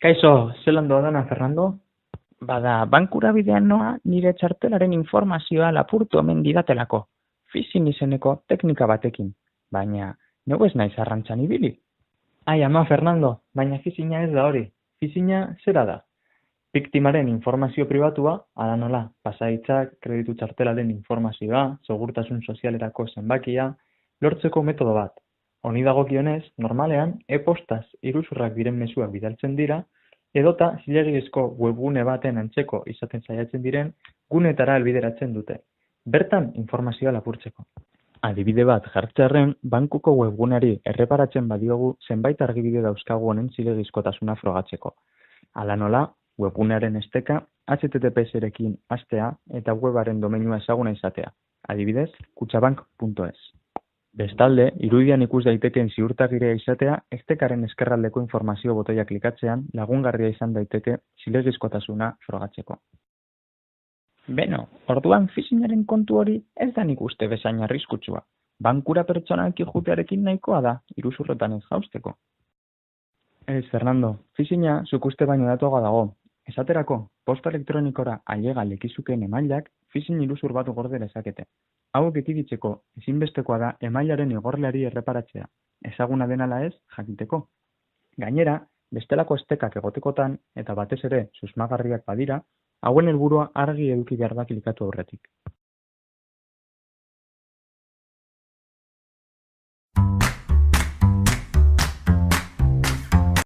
Kaixo, zelan doa Fernando? Bada, bankura bidean noa nire txartelaren informazioa lapurtu omen didatelako. Phishing izeneko teknika batekin, baina neu ez naiz arrantzan ibili. Ai ama Fernando, baina fizinga ez da hori. Fizinga zera da? Biktimaren informazio pribatua, ala nola, pasaditzak, kreditu txartelaren informazioa, segurtasun sozialerako zenbakia, lortzeko metodo bat. Honi dagokionez, normalean, e-postaz iruzurrak diren mezuak bidaltzen dira, edota zilegizko webgune baten antzeko izaten saiatzen diren gunetara helbideratzen dute. Bertan informazioa lapurtzeko. Adibide bat jartzearren, bankuko webguneari erreparatzen badiogu zenbait argibide dauzkagu honen zilegizkotasuna frogatzeko. Hala nola, webgunearen esteka HTTPS-erekin hastea eta webaren domeinua ezaguna izatea. Adibidez, kutxabank.es. Bestalde, irudian ikus daitekeen ziurtagiria izatea, estekaren eskerraldeko informazio botoia klikatzean lagungarria izan daiteke zilegizkotasuna frogatzeko. Beno, orduan phishingaren kontu hori ez da nik uste bezain arriskutsua. Bankura pertsonalki jutearekin nahikoa da, iruzurretan ez jausteko. Ez, Fernando, fizinga zuk uste baino datuagoa dago. Esaterako, posta elektronikora ailega lekizukeen emailak phishing iruzur bat gorde dezakete. Hauek ekiditeko ezinbestekoa da emailaren igorleari erreparatzea, ezaguna denala ez jakiteko. Gainera, bestelako estekak egotekotan eta batez ere susmagarriak badira, hauen helburua argi eduki behar da klikatu aurretik.